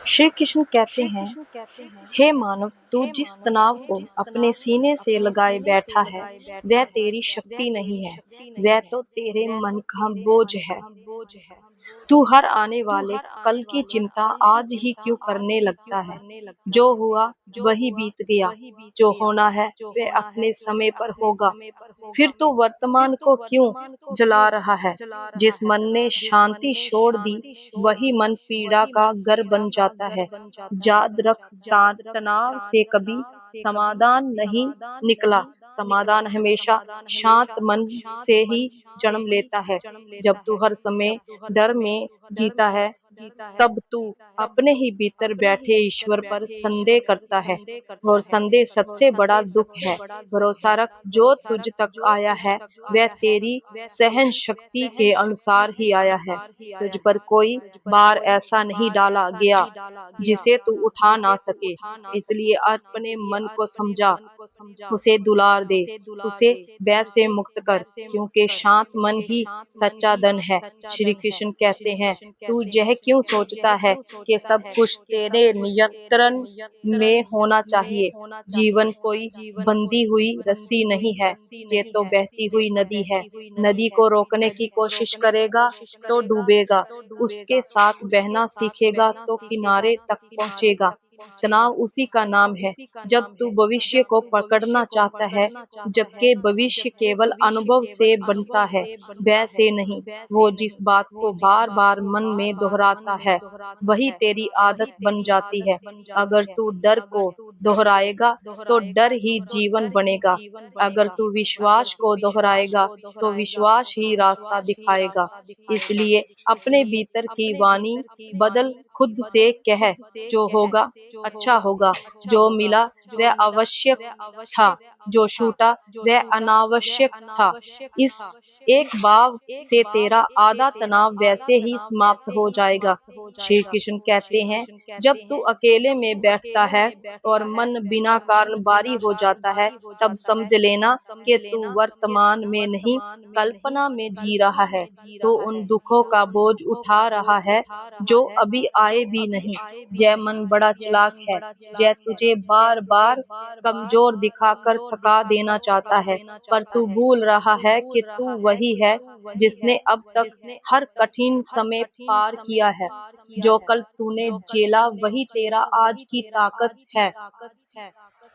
श्री कृष्ण कहते हैं, हे मानव, तू जिस तनाव को अपने सीने से लगाए बैठा है, वह तेरी शक्ति नहीं है, वह तो तेरे मन का बोझ है। तू हर आने वाले कल की चिंता आज ही क्यों करने लगता है? जो हुआ वही बीत गया, जो होना है वह अपने समय पर होगा। फिर तू वर्तमान को क्यों जला रहा है? जिस मन ने शांति छोड़ दी, वही मन पीड़ा का घर बन जाता है। याद रख, तनाव से कभी समाधान नहीं निकला। समाधान हमेशा शांत मन से ही जन्म लेता है। जब तू हर समय डर में जीता है, तब तू अपने ही भीतर बैठे ईश्वर पर संदेह करता है, और संदेह सबसे बड़ा दुख है। भरोसा रख, जो तुझ तक आया है वह तेरी सहन शक्ति के अनुसार ही आया है। तुझ पर कोई भार ऐसा नहीं डाला गया जिसे तू उठा ना सके। इसलिए अपने मन को समझा, उसे दुलार दे, उसे भय से मुक्त कर, क्योंकि शांत मन ही सच्चा धन है। श्री कृष्ण कहते हैं, तू यह क्यों सोचता है कि सब कुछ तेरे नियंत्रण में होना चाहिए? जीवन कोई बंधी हुई रस्सी नहीं है, ये तो बहती हुई नदी है। नदी को रोकने की कोशिश करेगा तो डूबेगा, उसके साथ बहना सीखेगा तो किनारे तक पहुंचेगा। तनाव उसी का नाम है जब तू भविष्य को पकड़ना चाहता है, जबकि भविष्य केवल अनुभव से बनता है, भय से नहीं। वो जिस बात को बार बार मन में दोहराता है, वही तेरी आदत बन जाती है। अगर तू डर को दोहराएगा तो डर ही जीवन बनेगा। अगर तू विश्वास को दोहराएगा तो विश्वास ही रास्ता दिखाएगा। इसलिए अपने भीतर की वाणी बदल, खुद से कह, जो होगा अच्छा होगा, जो मिला वह आवश्यक था, जो छूटा वह अनावश्यक था। इस एक भाव से तेरा आधा तनाव वैसे ही समाप्त हो जाएगा। श्री कृष्ण कहते हैं, जब तू अकेले में बैठता है और मन बिना कारण भारी हो जाता है, तब समझ लेना कि तू वर्तमान में नहीं, कल्पना में जी रहा है। तो उन दुखों का बोझ उठा रहा है जो अभी आए भी नहीं। जय मन बड़ा चालाक है, जय तुझे बार बार कमजोर दिखाकर थका देना चाहता है, पर तू भूल रहा है कि तू वही है जिसने अब तक हर कठिन समय पार किया है। जो कल तूने झेला वही तेरा आज की ताकत है।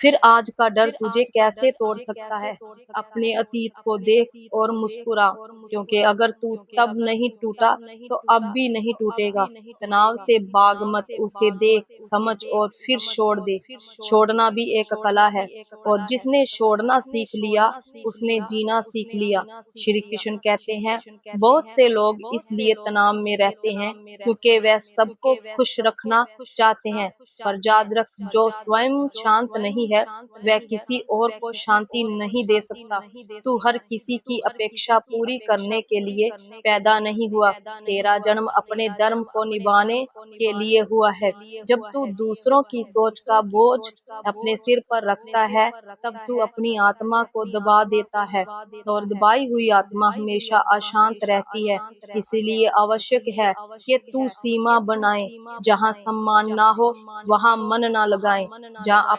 फिर आज का डर तुझे कैसे तोड़ सकता है? अपने अतीत को देख और मुस्कुरा, क्योंकि अगर तू तब नहीं टूटा तो अब भी नहीं टूटेगा। तनाव से भाग मत, उसे देख, समझ और फिर छोड़ दे। छोड़ना भी एक कला है, और जिसने छोड़ना सीख लिया उसने जीना सीख लिया। श्री कृष्ण कहते हैं, बहुत से लोग इसलिए तनाव में रहते हैं क्योंकि वह सबको खुश रखना चाहते हैं, पर याद रख, जो स्वयं शांत नहीं है वह किसी और को शांति नहीं दे सकता। तू हर किसी की अपेक्षा पूरी करने के लिए पैदा नहीं हुआ। तेरा जन्म अपने धर्म को निभाने के लिए हुआ है। जब तू दूसरों की सोच का बोझ अपने सिर पर रखता है, तब तू अपनी आत्मा को दबा देता है, और दबाई हुई आत्मा हमेशा अशांत रहती है। इसीलिए आवश्यक है कि तू सीमा बनाए। जहाँ सम्मान ना हो वहाँ मन ना लगाएं, जहाँ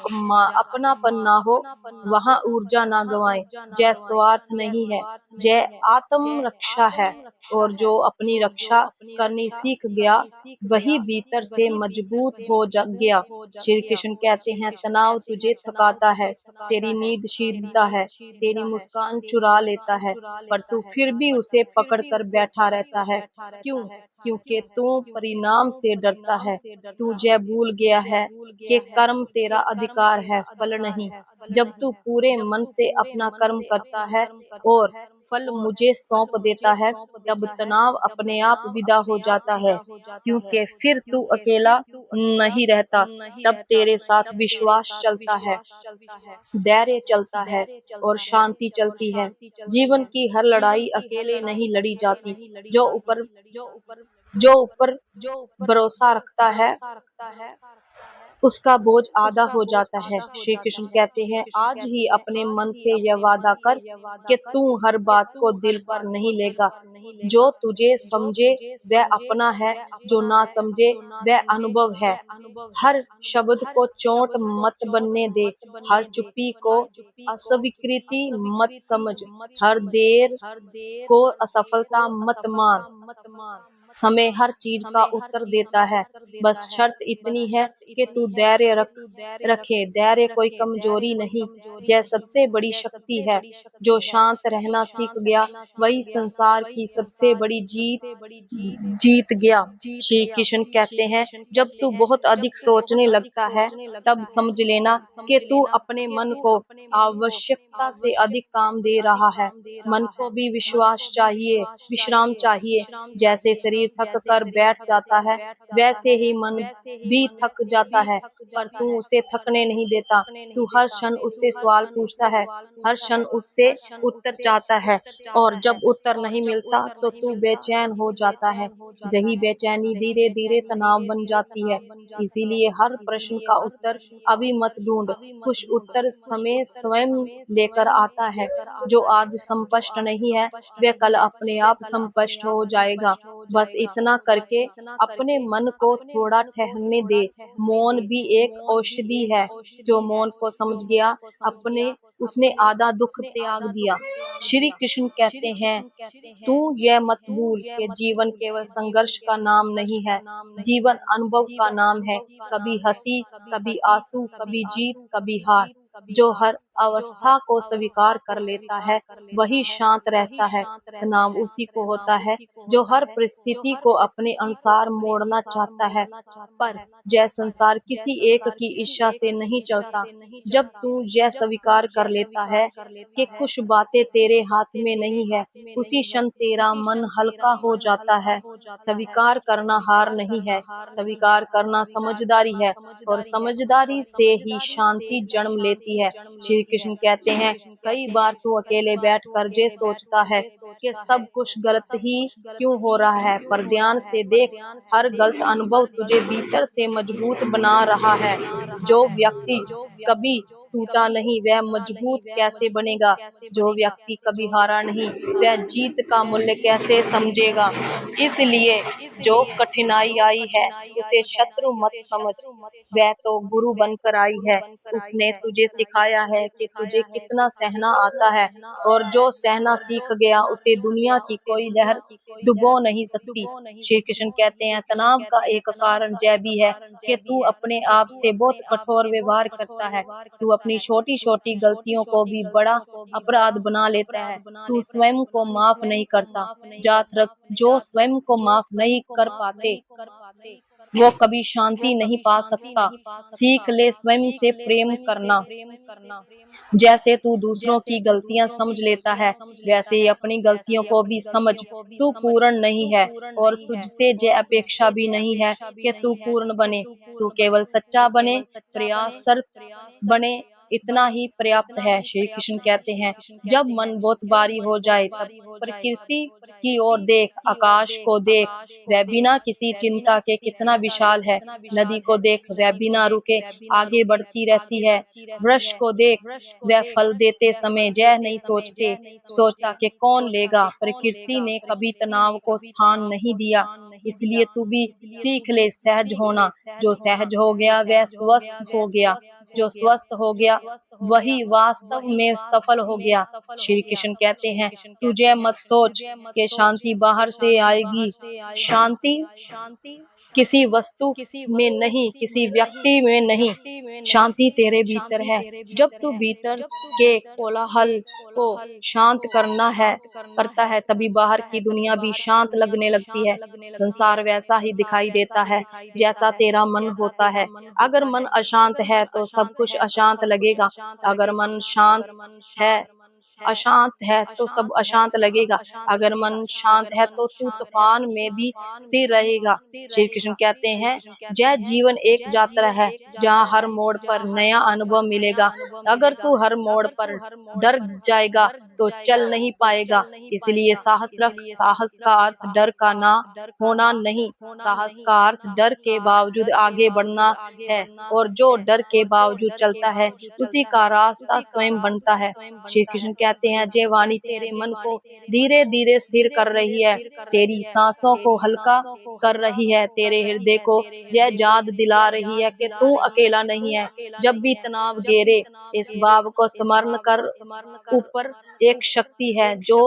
अपनापन ना हो वहाँ ऊर्जा ना गवाएं। जय स्वार्थ नहीं है, जय आत्म रक्षा है, और जो अपनी रक्षा करनी सीख गया वही भीतर से मजबूत हो गया। श्री कृष्ण कहते हैं, तनाव तुझे थकाता है, तेरी नींद छीनता है, तेरी मुस्कान चुरा लेता है, पर तू फिर भी उसे पकड़ कर बैठा रहता है। क्यों? क्योंकि तू परिणाम से डरता है। तू यह भूल गया है कि कर्म तेरा अधिकार है, फल नहीं। जब तू पूरे मन से अपना कर्म करता है और फल मुझे सौंप देता है, तब तनाव अपने आप विदा हो जाता है, क्योंकि फिर तू अकेला नहीं रहता। तब तेरे साथ विश्वास चलता है, धैर्य चलता है, और शांति चलती है। जीवन की हर लड़ाई अकेले नहीं लड़ी जाती। जो ऊपर भरोसा रखता है उसका बोझ आधा हो जाता है। श्री कृष्ण कहते हैं, आज ही अपने मन से यह वादा कर कि तू हर बात को दिल पर नहीं लेगा। जो तुझे समझे वह अपना है, जो ना समझे वह अनुभव है। हर शब्द को चोट मत बनने दे, हर चुप्पी को अस्वीकृति मत समझ, हर देर को असफलता मत मान। समय हर चीज का उत्तर देता है, बस शर्त इतनी है कि तू धैर्य रखे। धैर्य कोई कमजोरी नहीं, यह सबसे बड़ी शक्ति है। जो शांत रहना सीख गया वही संसार की सबसे बड़ी जीत गया। श्री कृष्ण कहते हैं, जब तू बहुत अधिक सोचने लगता है तब समझ लेना कि तू अपने मन को आवश्यकता से अधिक काम दे रहा है। मन को भी विश्राम चाहिए। जैसे शरीर थक कर बैठ जाता है, वैसे ही मन भी थक जाता है, पर तू उसे थकने नहीं देता। तू हर क्षण उससे सवाल पूछता है, हर क्षण उससे उत्तर चाहता है, और जब उत्तर नहीं मिलता तो तू बेचैन हो जाता है। यही बेचैनी धीरे धीरे तनाव बन जाती है। इसीलिए हर प्रश्न का उत्तर अभी मत ढूंढ, कुछ उत्तर समय स्वयं लेकर आता है। जो आज स्पष्ट नहीं है वह कल अपने आप स्पष्ट हो जाएगा। बस इतना करके अपने मन को थोड़ा ठहरने दे। मौन भी एक औषधि है। जो मौन को समझ गया, अपने उसने आधा दुख त्याग दिया। श्री कृष्ण कहते हैं, तू यह मत भूल कि जीवन केवल संघर्ष का नाम नहीं है, जीवन अनुभव का नाम है। कभी हंसी, कभी आंसू, कभी जीत, कभी हार। जो हर अवस्था को स्वीकार कर लेता है वही शांत रहता है। तनाव उसी को होता है जो हर परिस्थिति को अपने अनुसार मोड़ना चाहता है। पर यह संसार किसी एक की इच्छा से नहीं चलता। जब तू यह स्वीकार कर लेता है कि कुछ बातें तेरे हाथ में नहीं है, उसी क्षण तेरा मन हल्का हो जाता है। स्वीकार करना हार नहीं है, स्वीकार करना समझदारी है, और समझदारी से ही शांति जन्म लेती है। श्री कृष्ण कहते हैं, कई बार तू अकेले बैठकर ये सोचता है कि सब कुछ गलत ही क्यों हो रहा है, पर ध्यान से देख, हर गलत अनुभव तुझे भीतर से मजबूत बना रहा है। जो व्यक्ति कभी टूटा नहीं वह मजबूत कैसे बनेगा? जो व्यक्ति कभी हारा नहीं वह जीत का मूल्य कैसे समझेगा? इसलिए जो कठिनाई आई है उसे शत्रु मत समझ, वह तो गुरु बनकर आई है। उसने तुझे सिखाया है कि तुझे कितना सहना आता है, और जो सहना सीख गया उसे दुनिया की कोई लहर डुबो नहीं सकती। श्री कृष्ण कहते हैं, तनाव का एक कारण यह भी है कि तू अपने आप से बहुत कठोर व्यवहार करता है। तू अपनी छोटी छोटी गलतियों को भी बड़ा अपराध बना लेता है। तू स्वयं को माफ नहीं करता। जात रख, जो स्वयं को माफ नहीं कर पाते वो कभी शांति नहीं पा सकता। सीख ले स्वयं से प्रेम करना। जैसे तू दूसरों की गलतियां समझ लेता है, वैसे ही अपनी गलतियों को भी समझ। तू पूर्ण नहीं है, और तुझसे यह अपेक्षा भी नहीं है कि तू पूर्ण बने। तू केवल सच्चा बने, प्रयासरत बने, इतना ही पर्याप्त है। श्री कृष्ण कहते हैं, जब मन बहुत भारी हो जाए तब प्रकृति की ओर देख, आकाश को देख, वह बिना किसी चिंता के कितना विशाल है। नदी को देख, वह बिना रुके आगे बढ़ती रहती है। वृक्ष को देख, वह फल देते समय यह नहीं सोचता कि कौन लेगा। प्रकृति ने कभी तनाव को स्थान नहीं दिया। इसलिए तू भी सीख ले सहज होना। जो सहज हो गया वह स्वस्थ हो गया। जो स्वस्थ हो गया वही वास्तव में सफल हो गया। श्री कृष्ण कहते हैं, तुझे मत सोच कि शांति बाहर से आएगी। शांति किसी वस्तु में नहीं, किसी व्यक्ति में नहीं, शांति तेरे भीतर है। जब तू भीतर के कोलाहल को शांत करता है तभी बाहर की दुनिया भी शांत लगने लगती है। संसार वैसा ही दिखाई देता है जैसा तेरा मन होता है। अगर मन अशांत है तो सब कुछ अशांत लगेगा। अगर मन है अशांत है तो सब अशांत लगेगा। अगर मन शांत है तो तू तूफान में भी स्थिर रहेगा। श्री कृष्ण कहते हैं, यह जीवन एक यात्रा है जहाँ हर मोड़ पर नया अनुभव मिलेगा। अगर तू हर मोड़ पर डर जाएगा तो चल नहीं पाएगा। इसलिए साहस रख। साहस का अर्थ डर का ना होना नहीं, साहस का अर्थ डर के बावजूद आगे बढ़ना है, और जो डर के बावजूद चलता है उसी का रास्ता स्वयं बनता है। श्री कृष्ण कहते हैं, जय वाणी तेरे मन को धीरे धीरे स्थिर कर रही है, तेरी सांसों को हल्का कर रही है, तेरे हृदय को यह याद दिला रही है कि तू अकेला नहीं है। जब भी तनाव घेरे, इस भाव को स्मरण कर, ऊपर एक शक्ति है जो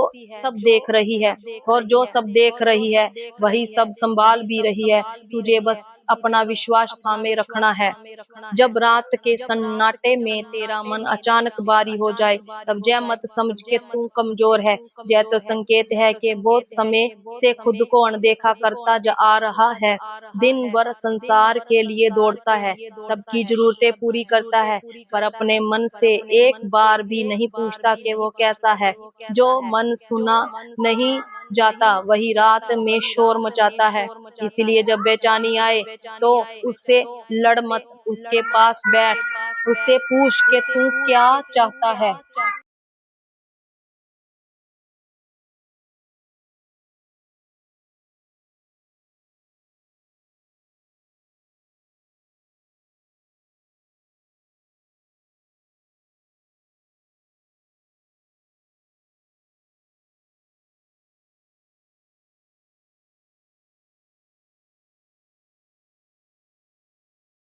सब देख रही है, और जो सब देख रही है वही सब संभाल भी रही है। तुझे बस अपना विश्वास थामे रखना है। जब रात के सन्नाटे में तेरा मन अचानक भारी हो जाए, तब जय मत समझ के तू कमजोर है। जय तो संकेत है कि बहुत समय से खुद को अनदेखा करता जा आ रहा है। दिन भर संसार के लिए दौड़ता है, सबकी जरूरतें पूरी करता है, पर अपने मन से एक बार भी नहीं पूछता कि वो कैसा है। जो मन सुना नहीं जाता वही रात में शोर मचाता है। इसलिए जब बेचैनी आए तो उससे लड़ मत, उसके पास बैठ, उससे पूछ के तू क्या चाहता है।